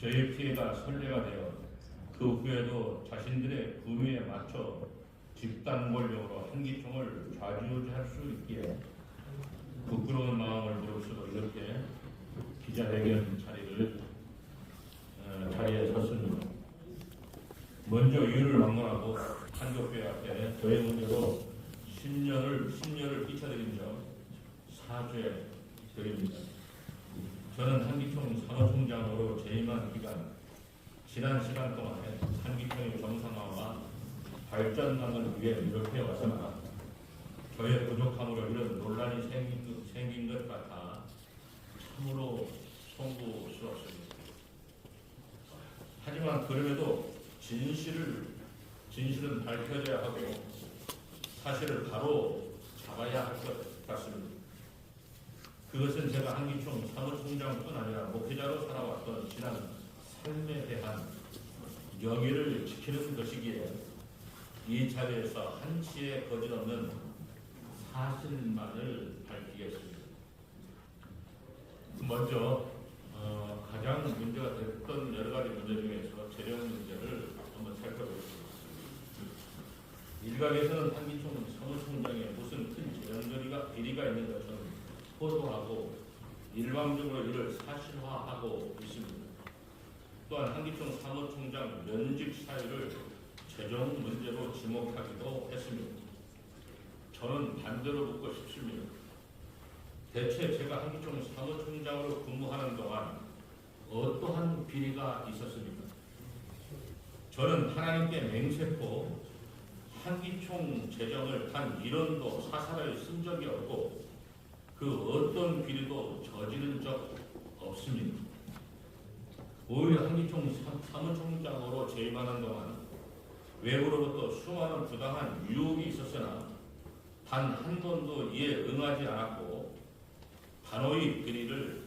저희 피해가 선례가 되어 그 후에도 자신들의 구미에 맞춰 집단 권력으로 한기총을 좌지우지할 수 있기에 부끄러운 마음을 무릅쓰고 이렇게 기자회견 자리에 섰습니다. 먼저 이유를 막론하고 한국교회 앞에 저의 문제로 심려를 끼쳐드린 점 사죄드립니다. 저는 한기총 사무총장으로 재임한 기간 지난 시간 동안에 한기총의 정상화와 발전망을 위해 노력해 왔으나 저의 부족함으로 이런 논란이 생긴 것 같아 참으로 송구스럽습니다. 하지만 그럼에도 진실은 밝혀져야 하고 사실을 바로 잡아야 할 것 같습니다. 그것은 제가 한기총 사무총장뿐 아니라 목회자로 살아왔던 지난 삶에 대한 명예를 지키는 것이기에 이 자리에서 한치의 거짓 없는 사실만을 밝히겠습니다. 먼저 가장 문제가 됐던 여러 가지 문제 중에서 재정 문제를 한번 살펴보겠습니다. 일각에서는 한기총 사무총장에 무슨 큰 재정 비리가 있는 것처럼 호도하고 일방적으로 이를 사실화하고 있습니다. 또한 한기총 사무총장 면직 사유를 재정 문제로 지목하기도 했습니다. 저는 반대로 묻고 싶습니다. 대체 제가 한기총 사무총장으로 근무하는 동안 어떠한 비리가 있었습니까? 저는 하나님께 맹세코 한기총 재정을 단 1원도 사사를 쓴 적이 없고 그 어떤 비리도 저지른 적 없습니다. 오히려 한기총 사무총장으로 재임하는 동안 외부로부터 수많은 부당한 유혹이 있었으나 단 한 번도 이에 응하지 않았고 단호히 비리를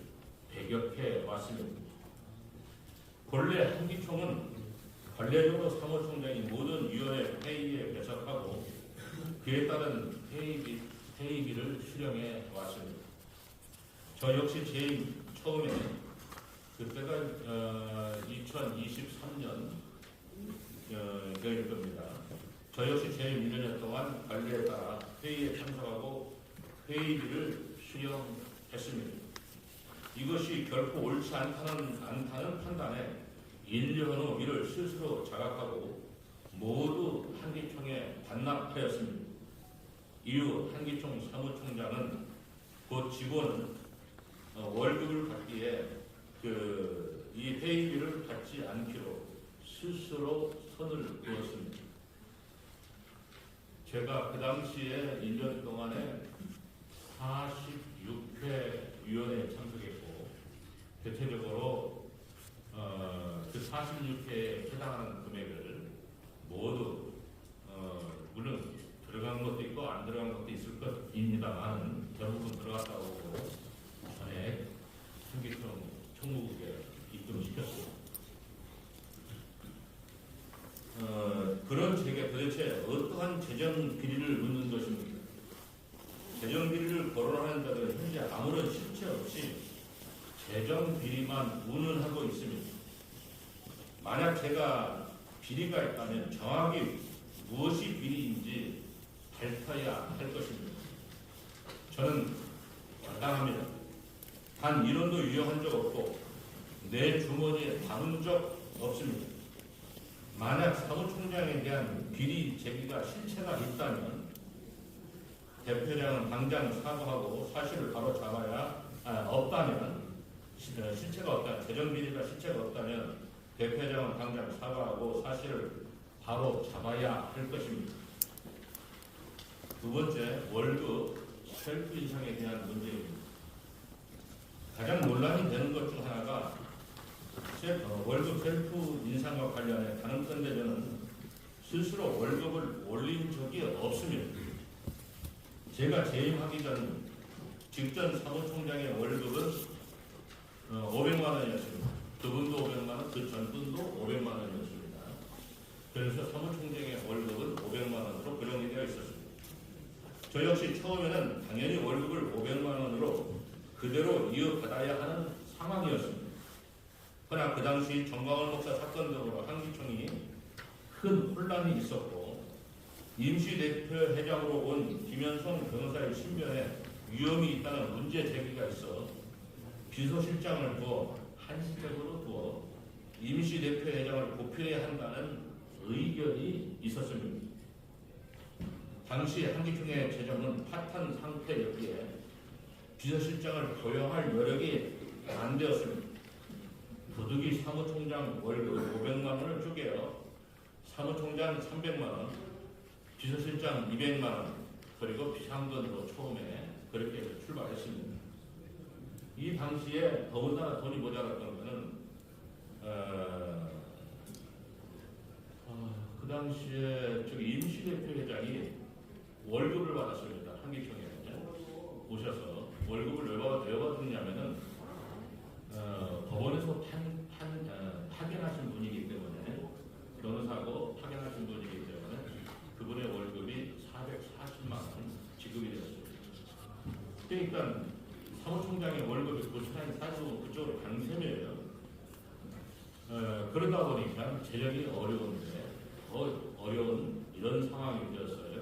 배격해 왔습니다. 본래 한기총은 관례적으로 사무총장이 모든 위원회 회의에 배석하고 그에 따른 회의비를 수령해 왔습니다. 저 역시 제일 처음에 그때가 2023년 일 겁니다. 저 역시 제일 1년 동안 관리에 따라 회의에 참석하고 회의비를 수령했습니다. 이것이 결코 옳지 않다는 판단에 1년 후 이를 스스로 자각하고 모두 한기총에 반납하였습니다. 이후 한기총 사무총장은 곧 직원 월급을 받기에 이 회의비를 받지 않기로 스스로 선을 그었습니다. 제가 그 당시에 1년 동안에 46회 위원회에 참석했고 대체적으로 그 46회에 해당하는 금액을 모두 물론 들어간 것도 있고 안 들어간 것도 있을 것입니다만 대부분 들어갔다고 보고 전에 한기총 총무국에 입금시켰습니다. 그런 제게 도대체 어떠한 재정 비리를 묻는 것입니까? 재정 비리를 거론하는 자들은 현재 아무런 실체 없이 재정 비리만 운운하고 있습니다. 만약 제가 비리가 있다면 정확히 무엇이 비리인지 밝혀야 할 것입니다. 저는 마땅합니다. 단 1원도 유용한 적 없고 내 주머니에 담은 적 없습니다. 만약 사무총장에 대한 비리 제기가 실체가 있다면 대표장은 당장 사과하고 사실을 바로 잡아야 없다면 실체가 없다 재정 비리가 실체가 없다면 대표장은 당장 사과하고 사실을 바로 잡아야 할 것입니다. 두 번째, 월급 셀프 인상에 대한 문제입니다. 가장 논란이 되는 것 중 하나가 월급 셀프 인상과 관련해 다른건데 저는 스스로 월급을 올린 적이 없습니다. 제가 재임하기 전 직전 사무총장의 월급은 500만 원이었습니다. 그분도 500만 원, 그 전분도 500만 원이었습니다. 그래서 사무총장의 월급은 500만 원으로 고정이 되어 있었습니다. 저 역시 처음에는 당연히 월급을 500만 원으로 그대로 이어받아야 하는 상황이었습니다. 그러나 그 당시 정광훈 목사 사건 등으로 한기총이 큰 혼란이 있었고 임시대표회장으로 온 김현성 변호사의 신변에 위험이 있다는 문제 제기가 있어 비서실장을 한시적으로 두어 임시대표회장을 고필해야 한다는 의견이 있었습니다. 당시 한기총의 재정은 파탄 상태였기에 비서실장을 고용할 여력이 안 되었습니다. 부득이 사무총장 월급 500만 원을 쪼개어 사무총장 300만 원, 비서실장 200만 원, 그리고 비상금으로 처음에 그렇게 출발했습니다. 이 당시에 더군다나 돈이 모자랐던 것은 그 당시에 임시대표회장이 월급을 받았습니다. 한기총에 오셔서 월급을 왜 받았냐면은 법원에서 파견하신 분이기 때문에 변호사고 파견하신 분이기 때문에 그분의 월급이 440만 원 지급이 되었습니다. 그러니까 사무총장의 월급이 고스란히 사실은 그쪽으로 간 셈이에요. 그러다 보니까 재정이 어려운 이런 상황이 되었어요.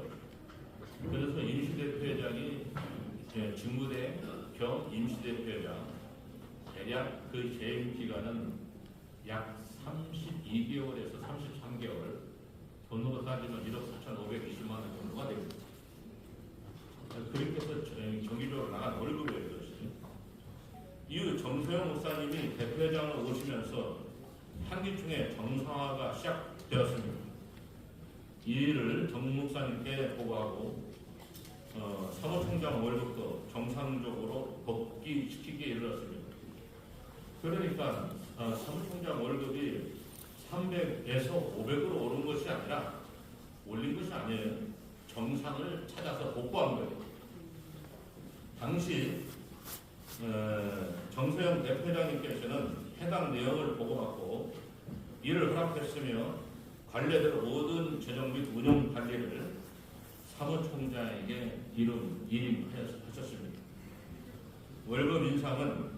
그래서 임시대표회장이 직무대행 겸 임시대표회장 대략 그 재임 기간은 약 32개월에서 33개월, 돈으로 따지면 1억 4,520만 원 정도가 됩니다. 그렇게 해서 정기적으로 나간 월급이에요. 이후 정소영 목사님이 대표회장으로 오시면서 한기총의 정상화가 시작되었습니다. 이 일을 정 목사님께 보고하고 사무총장 월급도 정상적으로 복귀시키기에 이르렀습니다. 그러니까 사무총장 월급이 300에서 500으로 오른 것이 아니라 올린 것이 아니에요. 정상을 찾아서 복구한 거예요. 당시 정소영 대표장님께서는 해당 내용을 보고받고 이를 허락했으며 관례대로 모든 재정 및 운영 관리를 사무총장에게 일임하셨습니다. 월급 인상은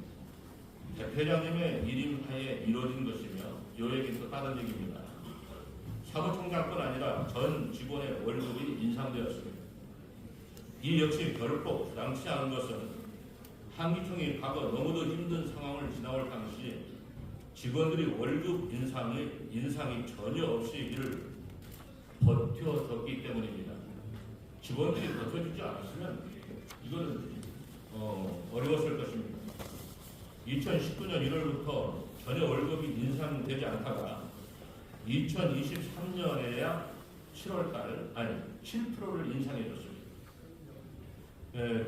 대표장님의 일임하에 이루어진 것이며 요 얘기는 또 다른 얘기입니다. 사무총장뿐 아니라 전 직원의 월급이 인상되었습니다. 이 역시 결코 부당치 않은 것은 한기총이 과거 너무도 힘든 상황을 지나올 당시 직원들이 월급 인상이 전혀 없이 이를 버텨줬기 때문입니다. 직원들이 버텨주지 않았으면 이거는 어려웠을 것입니다. 2019년 1월부터 전혀 월급이 인상되지 않다가 2023년에야 7%를 인상해줬습니다.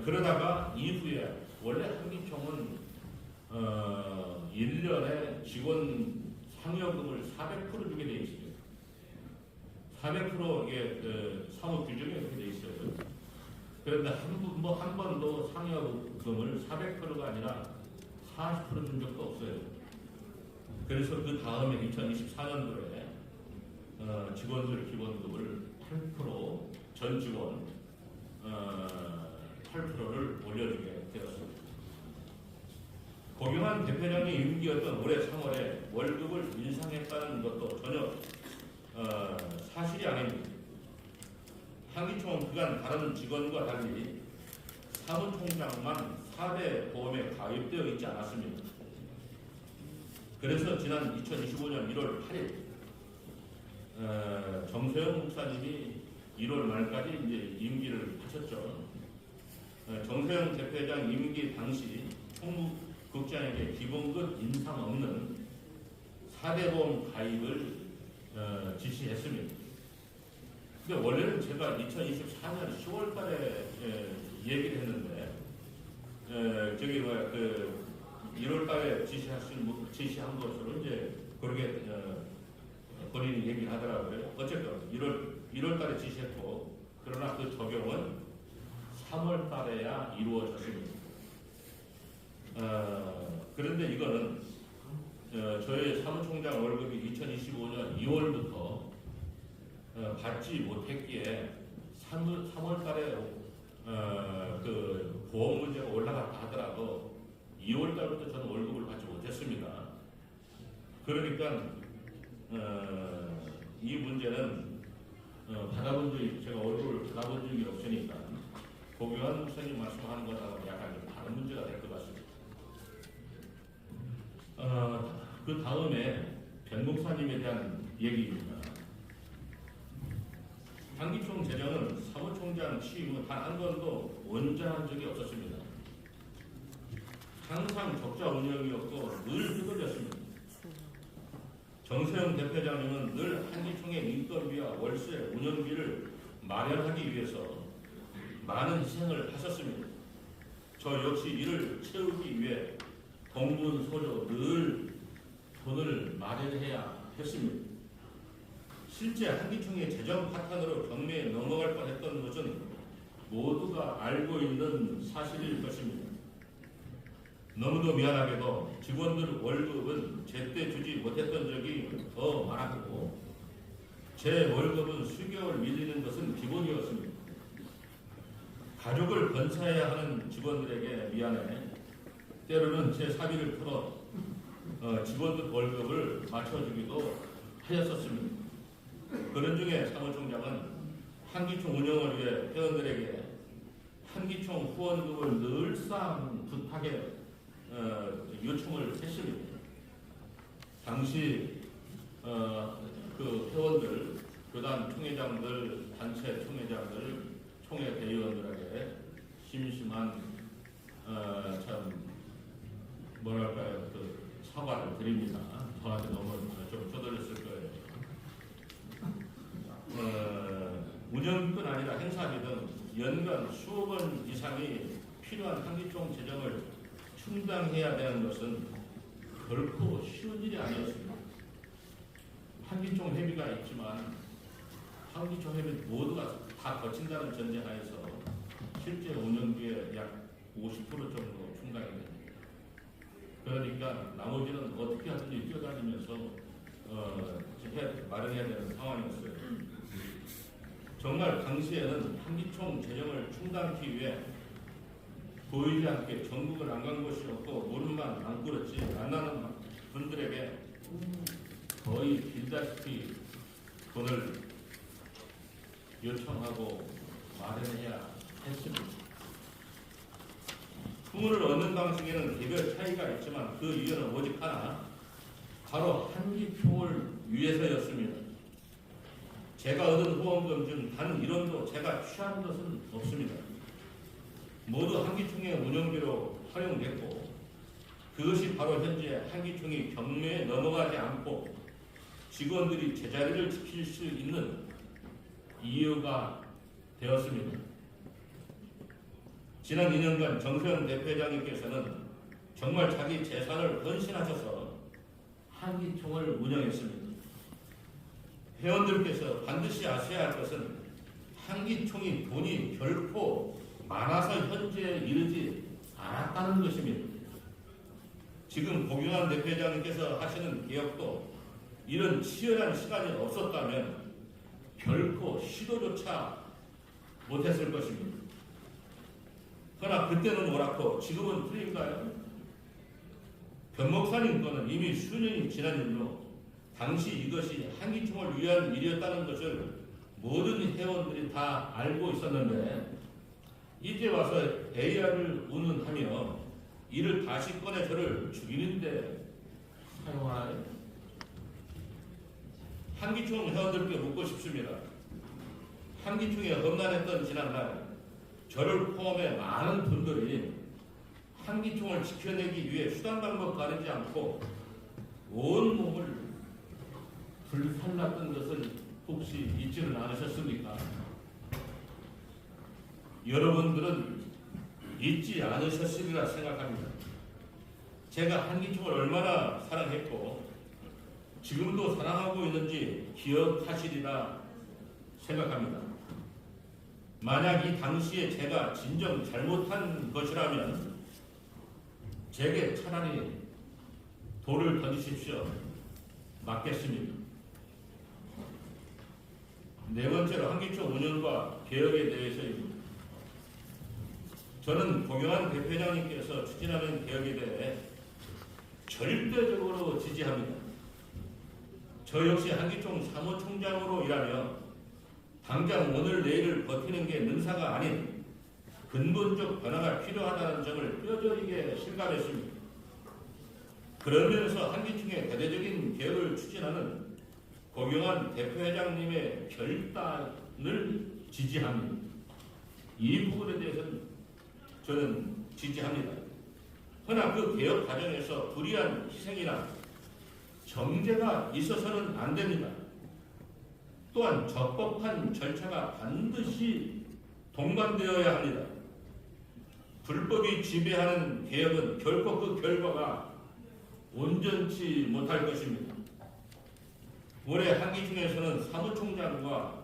그러다가 이후에 원래 한기총은 1년에 직원 상여금을 400% 주게 돼 있습니다. 400% 이게 사무 규정에 이렇게 돼 있어요. 그런데 한 번도 상여금을 400%가 아니라 40% 준 적도 없어요. 그래서 그 다음에 2024년도에 직원들 기본급을 8%, 전 직원 8%를 올려주게 되었습니다. 고경환 대표장의 임기였던 올해 3월에 월급을 인상했다는 것도 전혀 사실이 아닙니다. 한기총은 그간 다른 직원과 달리 사무총장만 4대 보험에 가입되어 있지 않았습니다. 그래서 지난 2025년 1월 8일 정소영 목사님이 1월 말까지 이제 임기를 하셨죠. 정소영 대표장 임기 당시 총무국장에게 기본급 인상 없는 4대 보험 가입을 지시했습니다. 근데 원래는 제가 2024년 10월 달에 얘기를 했는데, 1월 달에 지시한 것으로 이제 그렇게 본인이 얘기를 하더라고요. 어쨌든 1월 달에 지시했고, 그러나 그 적용은 3월 달에야 이루어졌습니다. 그런데 이거는 저희 사무총장 월급이 2025년 2월부터 받지 못했기에 3월 달에 그 보험 문제가 올라갔다 하더라도 2월 달부터 저는 월급을 받지 못했습니다. 그러니까 이 문제는 받아본 적이 제가 얼굴을 받아본 적이 없으니까 고교환 목사님 말씀하는 것하고 약간 좀 다른 문제가 될 것 같습니다. 그 다음에 변 목사님에 대한 얘기입니다. 한기총 재정은 사무총장 취임 후 단 한 번도 원장한 적이 없었습니다. 항상 적자 운영이었고 늘 흐들렸습니다. 정세영 대표장님은 늘 한기총의 인건비와 월세 운영비를 마련하기 위해서 많은 희생을 하셨습니다. 저 역시 이를 채우기 위해 동분서주 늘 돈을 마련해야 했습니다. 실제 한기총의 재정 파탄으로 경매에 넘어갈 뻔했던 것은 모두가 알고 있는 사실일 것입니다. 너무도 미안하게도 직원들 월급은 제때 주지 못했던 적이 더 많았고 제 월급은 수개월 밀리는 것은 기본이었습니다. 가족을 건사해야 하는 직원들에게 미안해 때로는 제 사비를 풀어 직원들 월급을 맞춰주기도 하였었습니다. 그런 중에 사무총장은 한기총 운영을 위해 회원들에게 한기총 후원금을 늘상 부탁해 요청을 했습니다. 당시 그 회원들, 교단 총회장들, 단체 총회장들, 총회 대의원들에게 심심한 참 뭐랄까요 그 사과를 드립니다. 저한테 너무 좀 쪼들렸을 거예요. 운영뿐 아니라 행사비 등 연간 수억 원 이상이 필요한 한기총 재정을 충당해야 되는 것은 결코 쉬운 일이 아니었습니다. 한기총 회비가 있지만 한기총 회비 모두가 다 거친다는 전제하에서 실제 운영비의 약 50% 정도 충당이 됩니다. 그러니까 나머지는 어떻게 하든지 뛰어다니면서 마련해야 되는 상황이었어요. 정말 당시에는 한기총 재정을 충당하기 위해 보이지 않게 전국을 안 간 곳이 없고 무릎만 안 꿇었지 만나는 분들에게 거의 빌다시피 돈을 요청하고 마련해야 했습니다. 후원을 얻는 방식에는 개별 차이가 있지만 그 이유는 오직 하나, 바로 한기총을 위해서였습니다. 제가 얻은 후원금 중 단 1원도 제가 취한 것은 없습니다. 모두 한기총의 운영비로 활용됐고 그것이 바로 현재 한기총이 경매에 넘어가지 않고 직원들이 제자리를 지킬 수 있는 이유가 되었습니다. 지난 2년간 정세현 대표장님께서는 정말 자기 재산을 헌신하셔서 한기총을 운영했습니다. 회원들께서 반드시 아셔야 할 것은 한기총이 돈이 결코 많아서 현재에 이르지 않았다는 것입니다. 지금 고경환 대표장님께서 하시는 개혁도 이런 치열한 시간이 없었다면 결코 시도조차 못했을 것입니다. 그러나 그때는 옳았고 지금은 틀린가요? 변 목사님 거는 이미 수년이 지난 일로 당시 이것이 한기총을 위한 일이었다는 것을 모든 회원들이 다 알고 있었는데 이제 와서 AR을 운운하며 이를 다시 꺼내 저를 죽이는데 사용하나요? 한기총 회원들께 묻고 싶습니다. 한기총에 험난했던 지난날 저를 포함해 많은 분들이 한기총을 지켜내기 위해 수단 방법 가리지 않고 온 몸을 불살랐던 것을 혹시 잊지는 않으셨습니까? 여러분들은 잊지 않으셨으리라 생각합니다. 제가 한기총을 얼마나 사랑했고 지금도 사랑하고 있는지 기억하시리라 생각합니다. 만약 이 당시에 제가 진정 잘못한 것이라면 제게 차라리 돌을 던지십시오. 맞겠습니다. 네 번째로 한기총 운영과 개혁에 대해서입니다. 저는 고경환 대표장님께서 추진하는 개혁에 대해 절대적으로 지지합니다. 저 역시 한기총 사무총장으로 일하며 당장 오늘 내일을 버티는 게 능사가 아닌 근본적 변화가 필요하다는 점을 뼈저리게 실감했습니다. 그러면서 한기총의 대대적인 개혁을 추진하는 고경환 대표회장님의 결단을 지지합니다. 이 부분에 대해서는 저는 지지합니다. 그러나 그 개혁 과정에서 불이한 희생이나 정제가 있어서는 안 됩니다. 또한 적법한 절차가 반드시 동반되어야 합니다. 불법이 지배하는 개혁은 결코 그 결과가 온전치 못할 것입니다. 올해 한기총에서는 사무총장과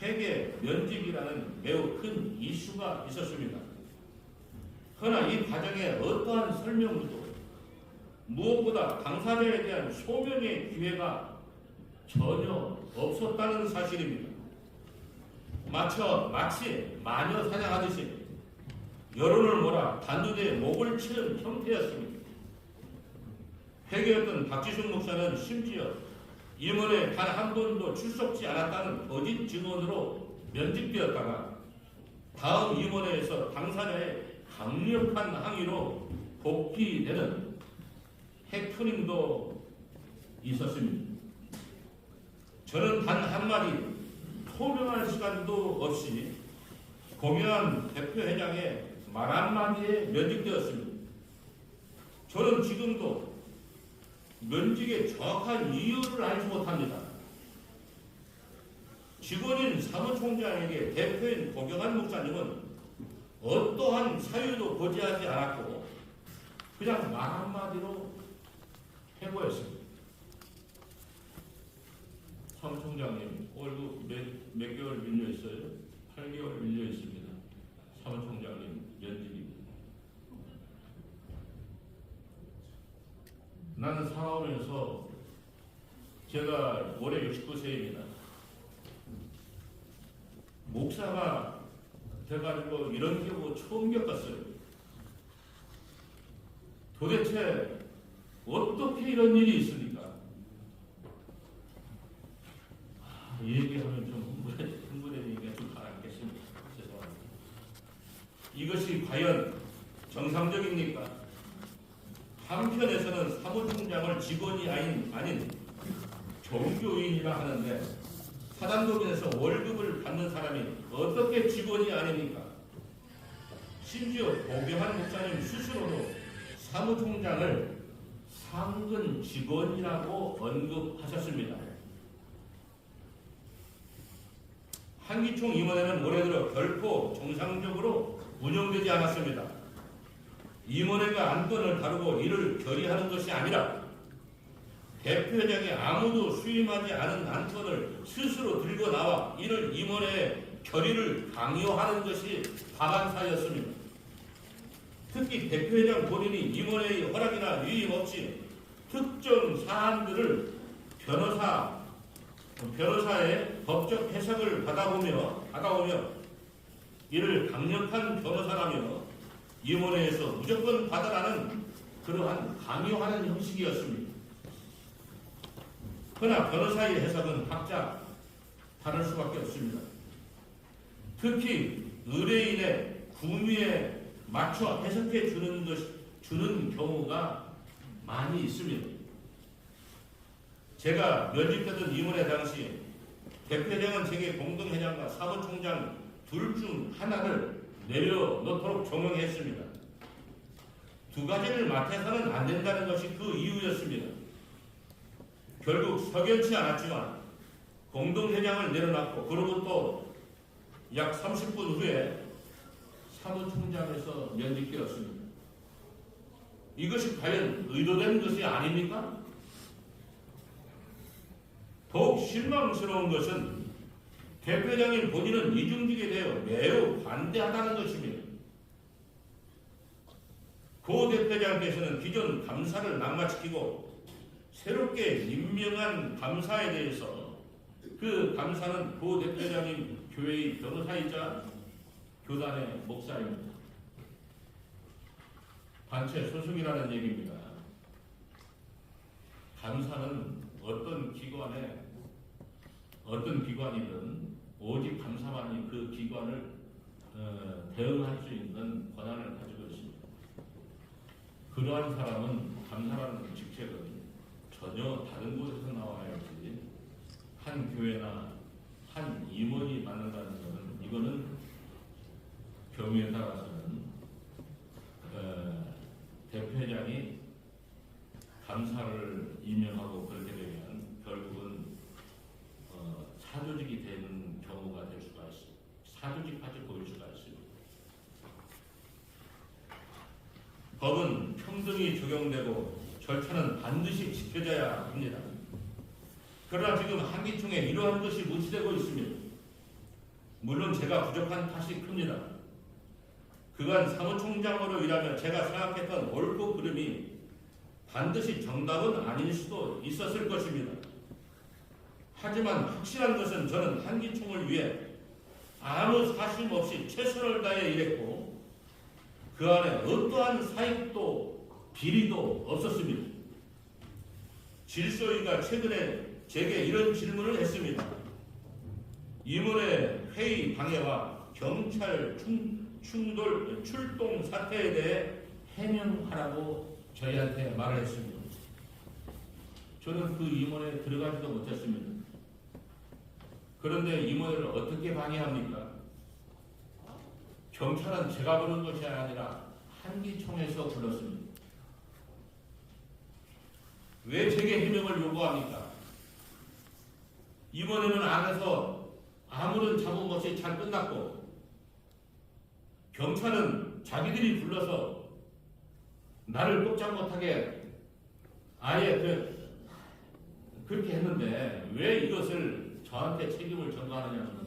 회계 면직이라는 매우 큰 이슈가 있었습니다. 그러나 이 과정에 어떠한 설명도 무엇보다 당사자에 대한 소명의 기회가 전혀 없었다는 사실입니다. 마치 마녀 사냥하듯이 여론을 몰아 단두대에 목을 치는 형태였습니다. 회계였던 박지순 목사는 심지어 임원에 단 한 번도 출석지 않았다는 거짓 증언으로 면직되었다가 다음 임원회에서 당사자의 강력한 항의로 복귀되는 해프닝도 있었습니다. 저는 단 한마디 소명할 시간도 없이 고경환 대표회장의 말 한마디에 면직되었습니다. 저는 지금도 면직의 정확한 이유를 알지 못합니다. 직원인 사무총장에게 대표인 고경환 목사님은 어떠한 사유도 고지하지 않았고 그냥 말 한마디로 해고했습니다. 사무총장님 월급 몇 개월 밀려 있어요? 8개월 밀려 있습니다. 사무총장님 면직입니다. 나는 살아오면서 제가 올해 69세입니다. 목사가 돼가지고 이런 경우 처음 겪었어요. 도대체 어떻게 이런 일이 있습니까? 이 얘기하면 좀 흥분해지니까 좀 가라앉겠습니다. 죄송합니다. 이것이 과연 정상적입니까? 한편에서는 사무총장을 직원이 아닌 종교인이라 하는데 사단법인에서 월급을 받는 사람이 어떻게 직원이 아닙니까? 심지어 고경환 목사님 스스로도 사무총장을 상근 직원이라고 언급하셨습니다. 한기총 임원회는 올해 들어 결코 정상적으로 운영되지 않았습니다. 임원회가 안건을 다루고 이를 결의하는 것이 아니라 대표회장이 아무도 수임하지 않은 안건을 스스로 들고 나와 이를 임원회의 결의를 강요하는 것이 다반사였습니다. 특히 대표회장 본인이 임원회의 허락이나 위임 없이 특정 사안들을 변호사의 법적 해석을 받아오며 이를 강력한 변호사라며 임원회에서 무조건 받아라는 그러한 강요하는 형식이었습니다. 그러나 변호사의 해석은 각자 다를 수밖에 없습니다. 특히 의뢰인의 구미에 맞춰 해석해 주는 경우가 많이 있습니다. 제가 면직되던 임원회 당시 대표회장은 제게 공동회장과 사무총장 둘 중 하나를 내려놓도록 종용했습니다. 두 가지를 맡아서는 안 된다는 것이 그 이유였습니다. 결국 석연치 않았지만 공동회장을 내려놨고 그러고 또 약 30분 후에 사무총장에서 면직되었습니다. 이것이 과연 의도된 것이 아닙니까? 더욱 실망스러운 것은 대표장인 본인은 이중직에 대해 매우 반대하다는 것입니다. 고 대표장께서는 기존 감사를 낙마시키고 새롭게 임명한 감사에 대해서 그 감사는 고 대표장인 교회의 변호사이자 교단의 목사입니다. 단체 소속이라는 얘기입니다. 감사는 어떤 기관이든 오직 감사만이 그 기관을 대응할 수 있는 권한을 가지고 있습니다. 그러한 사람은 감사라는 직책은 전혀 다른 곳에서 나와야지 한 교회나 한 임원이 맡는다는 것은 이거는 경우에 따라서는 대표장이 감사를 임명하고 그렇게 되면 결국은 사조직이 되는 경우가 될 수가 있습니다. 사조직까지 보일 수가 있습니다. 법은 평등히 적용되고 절차는 반드시 지켜져야 합니다. 그러나 지금 한기총에 이러한 것이 무시되고 있습니다. 물론 제가 부족한 탓이 큽니다. 그간 사무총장으로 일하며 제가 생각했던 옳고 그름이 반드시 정답은 아닐 수도 있었을 것입니다. 하지만 확실한 것은 저는 한기총을 위해 아무 사심 없이 최선을 다해 일했고 그 안에 어떠한 사익도 비리도 없었습니다. 질서위가 최근에 제게 이런 질문을 했습니다. 임원의 회의 방해와 경찰 출동 사태에 대해 해명하라고 저희한테 말을 했습니다. 저는 그 임원에 들어가지도 못했습니다. 그런데 임원을 어떻게 방해합니까? 경찰은 제가 부른 것이 아니라 한기총에서 불렀습니다. 왜 제게 해명을 요구합니까? 이번에는 안에서 아무런 잡음 없이 잘 끝났고 경찰은 자기들이 불러서 나를 꼼짝 못하게 아예 그렇게 했는데 왜 이것을 저한테 책임을 전가하느냐는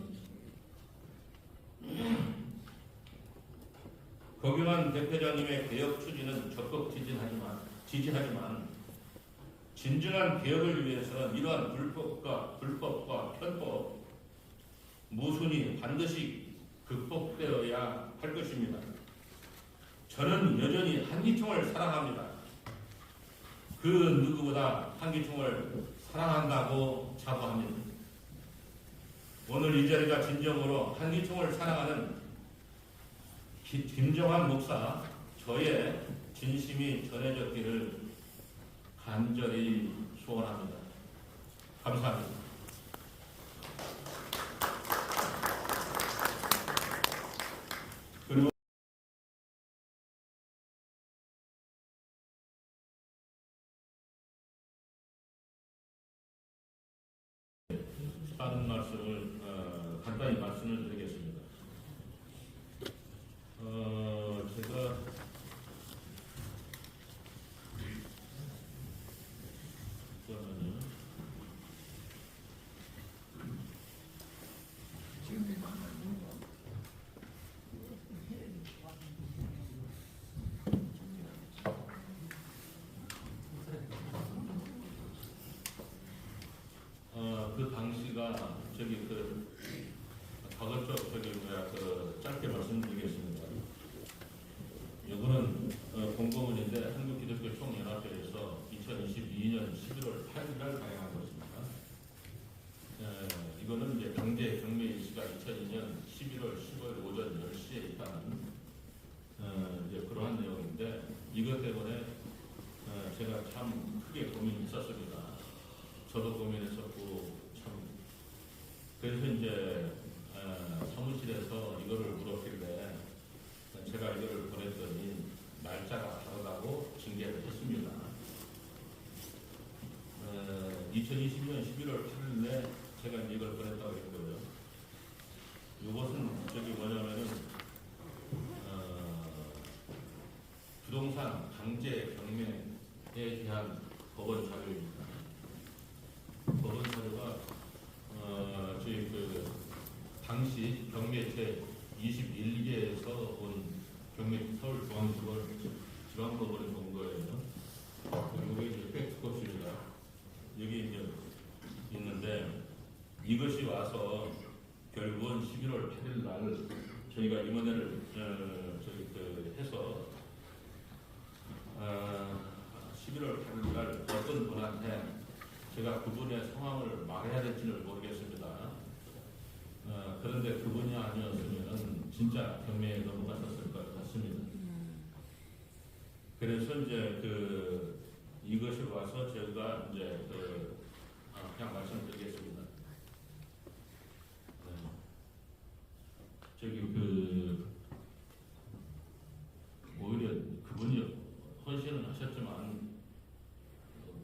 고경환 대표장님의 개혁 추진은 적극 지지하지만 진정한 개혁을 위해서 이러한 불법과 편법, 모순이 반드시 극복되어야 할 것입니다. 저는 여전히 한기총을 사랑합니다. 그 누구보다 한기총을 사랑한다고 자부합니다. 오늘 이 자리가 진정으로 한기총을 사랑하는 김정환 목사 저의 진심이 전해졌기를 간절히 소원합니다. 감사합니다. 그리고 다른 말씀을 간단히 말씀을 드리겠습니다. 제가 그 당시가 짧게 말씀드리겠습니다. 이거는 공고문인데 한국기독교총연합회에서 2022년 11월 8일 날 발행한 것입니다. 이거는 이제 강제 경매 일시가 2002년 11월 15일 오전 10시에 있다는 이제 그러한 내용인데 이것 때문에 제가 참 크게 고민이 있었습니다. 저도 고민했었고 그래서 이제 사무실에서 이거를 물었길래 제가 이거를 보냈더니 날짜가 다르다고 징계를 했습니다. 2020년 11월 8일에 제가 이걸 보냈다고 했고요. 이것은 뭐냐면은 부동산 강제 경매에 대한 법원 자료입니다. 법원 자료가 당시 경매 제 21개에서 온 경매 서울중앙지방법원에서 온 거예요. 이게 이제 팩트코피입니다. 여기 이제 있는데 이것이 와서 결국은 11월 8일 날 저희가 임원회를 해서 11월 8일 날 어떤 분한테 제가 그분의 상황을 말해야 될지는 모르겠습니다. 그런데 그분이 아니었으면 진짜 경매에 넘어갔었을 것 같습니다. 그래서 이제 이것이 와서 제가 이제 그냥 말씀드리겠습니다. 오히려 그분이 헌신은 하셨지만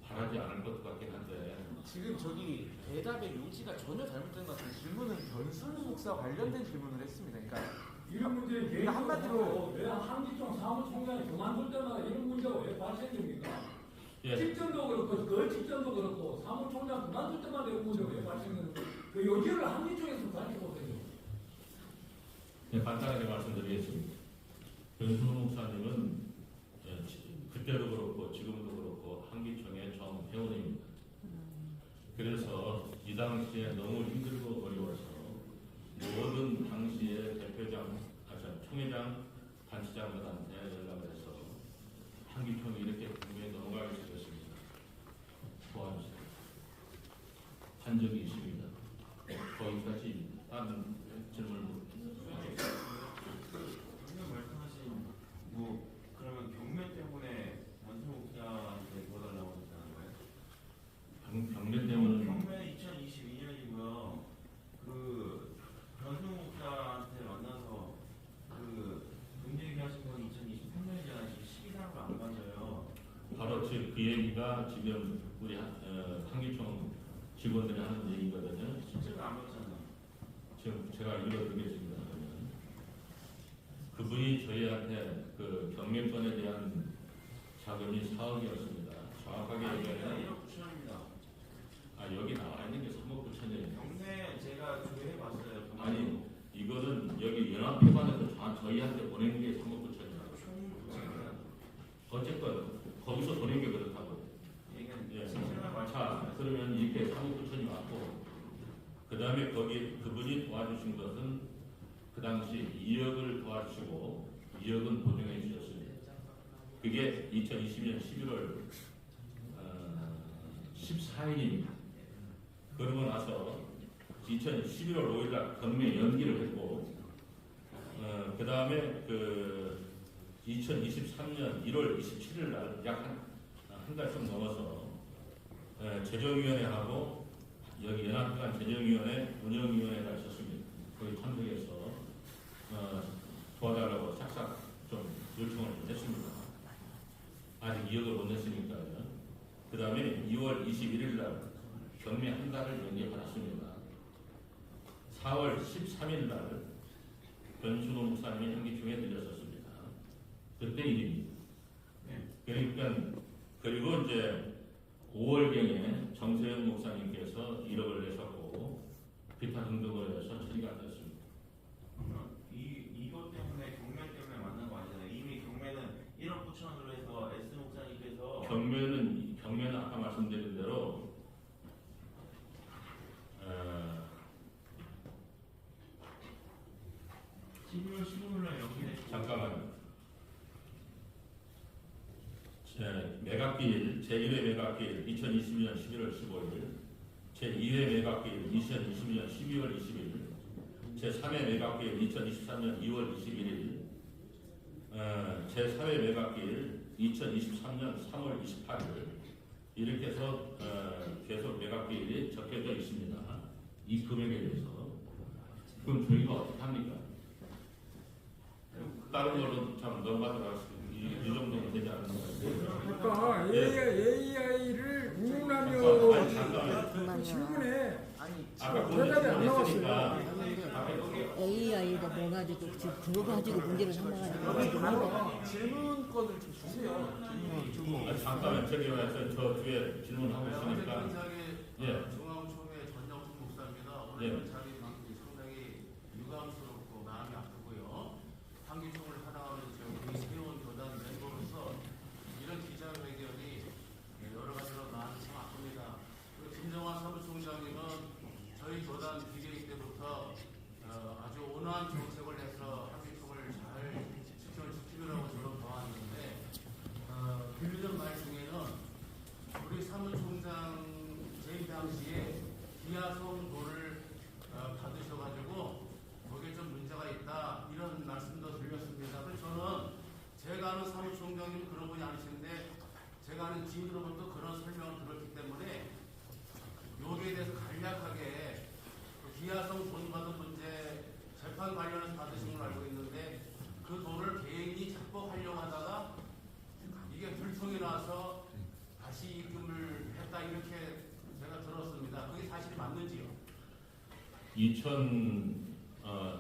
바라지 않을 것 같긴 한데 지금 저기 대답의 요지가 전혀 잘못된 것 같아요. 질문은 변순 목사 관련된 질문을 했습니다. 그러니까 이런 문제는 그러니까 한마디로 왜 한기총 사무총장이 그만둘 때마다 이런 문제가 왜 발생됩니까? 예. 직전도 그렇고 그 직전도 그렇고 사무총장 그만둘 때마다 이런 문제가 왜 발생되는 거예요? 그 요지를 한기총에서 밝혀보세요. 네, 간단하게 말씀드리겠습니다. 변순호 목사님은 그때도 그렇고 지금도 그렇고 한기총의 정회원입니다. 그래서 이 당시에 너무 힘들고 어려워서 모든 당시의 총회장, 단체장들한테 연락을 해서 한기총이 이렇게 국내에 넘어가게 되었습니다. 도와주세요. 한 적이 있습니다. 거기까지 다른 질문을 묻겠습니다. 방금 말씀하신 그러면 경매 때문에 변순호 목사한테 도와달라고 하셨다는 거예요? 경매 때문에 경매 2022년이고요. 변순호 목사한테 만나서 문제 얘기하신 건 2023년이잖아요. 지금 12사람을 안 맞아요. 바로 그 얘기가 지금 우리 한기총 직원들이 하는 얘기거든요. 실제로 안 맞잖아요. 지금 제가 읽어드리겠습니다. 그분이 저희한테 경매권에 대한 자금이 4억이었습니다. 정확하게 얘기하면 1억 9천입니다. 여기 나와 있는 게 3억 9천이에요. 경매 제가 조회해봤어요. 아니 이거는 여기 연합회관에서 저희한테 보낸 게 3억 9천이라고. 어쨌건 거기서 보낸 게 그렇다고. 예. 자 그러면 이렇게 3억 9천이 왔고 그 다음에 그분이 도와주신 것은 그 당시 2억을 도와주시고 2억은 보증해 주셨습니다. 그게 2020년 11월 14일입니다. 그러고 나서 2011월 5일날 경매 연기를 했고 그 다음에 2023년 1월 27일날 약 한 달 좀 넘어서 재정위원회하고 여기 연합회관 재정위원회 운영위원회가 있었습니다. 거기 참석해서 도와달라고 싹싹 좀 요청을 했습니다. 아직 2억을 못 냈으니까요. 그 다음에 2월 21일 날 경매 한 달을 연기받았습니다. 4월 13일 날 변순호 목사님이 한기총에 들렸었습니다. 그때 일입니다. 그러니까 그리고 이제 5월경에 정세영 목사님께서 1억을 내셨고 기타 등등을 해서 처리가 됐습니다. 이것 때문에 경매 때문에 만난 거 아니잖아요. 이미 경매는 1억 9천으로 해서 S 목사님께서 경매는 아까 말씀드린 대로 12월 15일날 연기했고 잠깐만요. 매각기일 제1회 매각기일 2022년 11월 15일 제2회 매각기일 2022년 12월 20일 제3회 매각기일 2023년 2월 21일 제4회 매각기일 2023년 3월 28일 이렇게 해서 계속 매각기일이 적혀져 있습니다. 이 금액에 대해서 그럼 저희가 어떻게 합니까? 다른 걸로 참 넘어가더라고요. 이 정도는 되지 않는 것 같아요. 그러니까 AI를 운운하며 질문에 아까 대답이 안 나왔으니까 AI가 뭐 가지고 지금 그거 가지고 문제를 삼아가지고 지금 하고 질문권을 좀 주세요. 잠깐만 저기 와서 저 뒤에 질문하고 있으니까 예. 중앙총회 전영숙 목사입니다. 예. 오늘 자리 방송이 상당히 유감스럽고 마음이 아프고요. 한기총을 하나하면서 저희 새로운 교단 멤버로서 이런 기자회견이 여러 가지로 마음이 참 아픕니다. 그리고 김정환 사무총장님은 저희 교단 BJ 때부터 아주 온화한 정책을 해서 한기총을 잘 지키려고 저는 봐왔는데 들리는 말 중에는 우리 사무총장 제 당시에 기아성도를 받으셔가지고 거기에 좀 문제가 있다 이런 말씀도 드렸습니다. 그래서 저는 제가 아는 사무총장님 그런 분이 아니신데 제가 아는 지인으로부터 그런 설명을 들었기 때문에 여기에 대해서 간략하게 기아성 돈 받은 문제 재판 관련해서 받으신 걸 알고 있는데 그 돈을 개인이 착복하려고 하다가 이게 불통이 나서 다시 입금을 했다 이렇게 제가 들었습니다. 그게 사실이 맞는지요?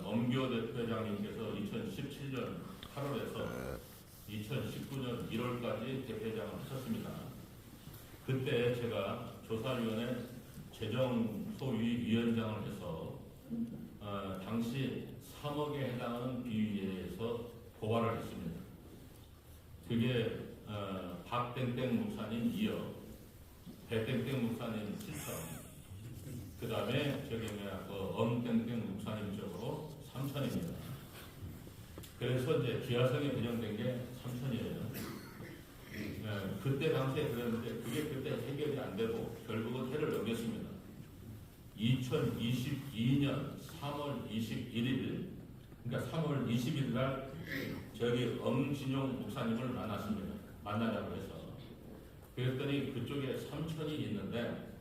엄교 대표장님께서 2017년 8월에서 2019년 1월까지 대표장을 하셨습니다. 그때 제가 조사위원회 재정소위위원장을 해서 당시 3억에 해당하는 비위에서 고발을 했습니다. 그게 박땡땡 목사님 2억, 배땡땡 목사님 7천, 그 다음에 엄땡땡 목사님 쪽으로 3천입니다. 그래서 이제 기아성에 배정된 게 3천이에요. 그때 당시에 그랬는데 그게 그때 해결이 안 되고 결국은 해를 넘겼습니다. 2022년 3월 21일, 그러니까 3월 20일 날 저기 엄진용 목사님을 만났습니다. 만나자고 해서. 그랬더니 그쪽에 3천이 있는데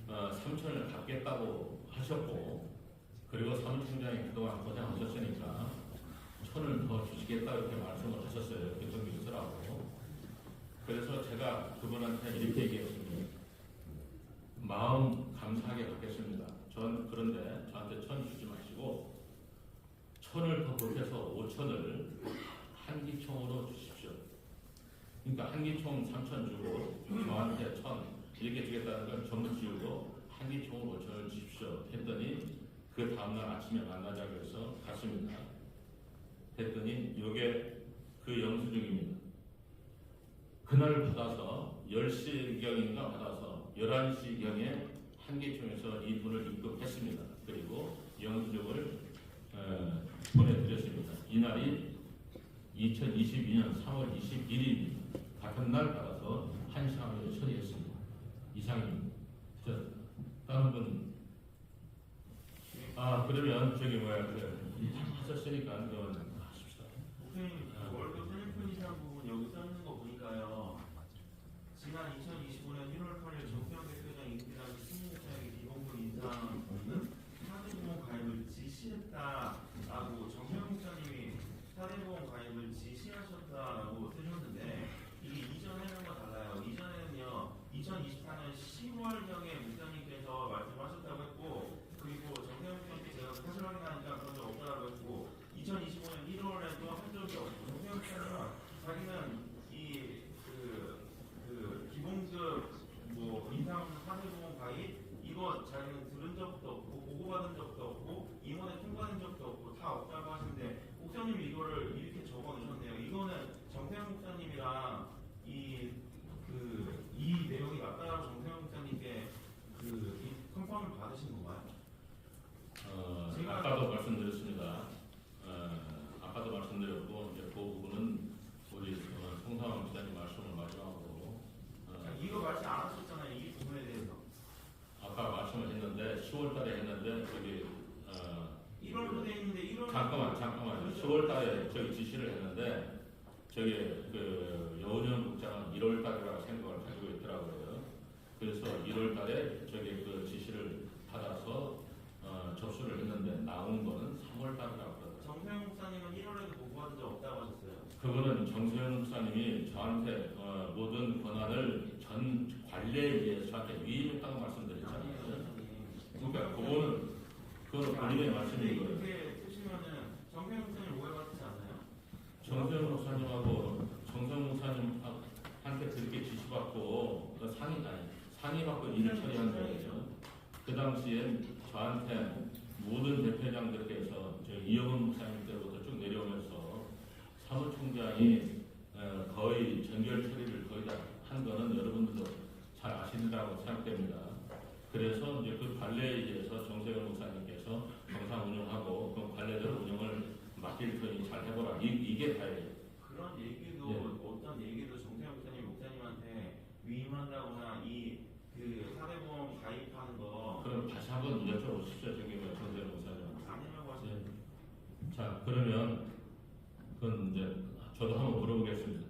3천을 갚겠다고 하셨고, 그리고 사무총장이 그동안 고생하셨으니까 1,000을 더 주시겠다 이렇게 말씀을 하셨어요. 교통기술하고. 그래서 제가 그분한테 이렇게 얘기했습니다. 마음 감사하게 받겠습니다. 전 그런데 저한테 1,000 주지 마시고 1,000을 더 보태서 5,000을 한기총으로 주십시오. 그러니까 한기총 3,000 주고 저한테 1,000 이렇게 주겠다는 건 전부 지우고 한기총으로 5,000을 주십시오 했더니 그 다음날 아침에 만나자고 해서 갔습니다. 했더니 이게 그 영수증입니다. 그날 받아서 10시경인가 받아서 11시경에 한기총에서 이 돈을 입금했습니다. 그리고 영수증을 보내드렸습니다. 이날이 2022년 3월 21일입니다. 같은 날 받아서 1시 안에 처리했습니다. 이상입니다. 다른 분. 그러면 하셨으니까 그건 하십시다. 목사님, 월급 3년 이상 부분 여기 써있는 거 보니까요. 지난 2025년 1월 8일 정태영 대표장 임기 당시 신입사에게 기본급 인상은 사대보험 가입을 지시했다라고 정태영 목사님이 사대보험 가입을 지시하셨다라고 쓰셨는데 이게 이전에는과 달라요. 이전에는요 2024년 10월경에 목사님께서 말씀하셨다고 했고, 그리고 정태영 목사님께 제가 사실 확인하니까 그런 적 없다고 했고, 2025년 1월에도 한 적이 없고, 정태영 목사님은 자기는 기본급 인상 사대보험 가입 이거 자기는 들은 적도 없고 보고받은 적도 없고 임원에 통과된 적도 없고 다 없다고 하시는데, 목사님이 이거를 이렇게 적어놓으셨네요. 이거는 정태영 목사님이랑 이 내용이 맞다라고 정태영 목사님께 이 컨펌을 받으신 건가요? 아까도 말씀드렸습니다. 아까도 말씀드렸고 이제 그 부분은 우리 송상환 목사님 말씀을 마지막으로 이거 말씀 안 하셨잖아요. 이 부분에 대해서. 아까 말씀을 했는데 10월달에 했는데 저기 1월로 돼 있는데 1월. 잠깐만. 10월달에 저기 지시를 했는데 저기 여운현 국장은 1월달이라고 생각을 가지고 있더라고요. 그래서 1월달에 저기 그 지시를 받아서 접수를 했는데 나온 거는 3월달이라고 그러더라고요. 정태영 목사님은 1월에도 보고받은 적 없다고 하셨어요. 그거는 정세현 목사님이 저한테 모든 권한을 전 관례에 의해서 저한테 위임했다고 말씀드렸잖아요. 그러니까 그거는 본인의 말씀인 거예요. 이렇게 쓰시면은 정태영 목사님 오해받지 않나요? 정세현 목사님하고 정세현 목사님한테 그렇게 지시받고 상의받고 일을 처리한 거예요. 그 당시엔 저한테 모든 대표장들께서 이영훈 목사님 때부터 쭉 내려오면서 사무총장이 거의 전결 처리를 거의 다 한 거는 여러분들도 잘 아시리라고 생각됩니다. 그래서 이제 그 관례에 의해서 정세현 목사님께서 정상 운영하고 그 관례대로 운영을 맡길 테니 잘 해보라. 이게 다예요. 그런 얘기도 어떤 얘기도 정태영 목사님한테 위임한다거나 그 사대보험 가입하는 그러면 그건 이제 저도 한번 물어보겠습니다.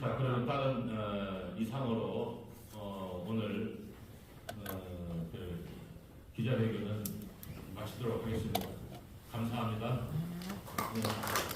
자, 그러면 다른 이상으로 오늘 그 기자회견은 마치도록 하겠습니다. 감사합니다. 네.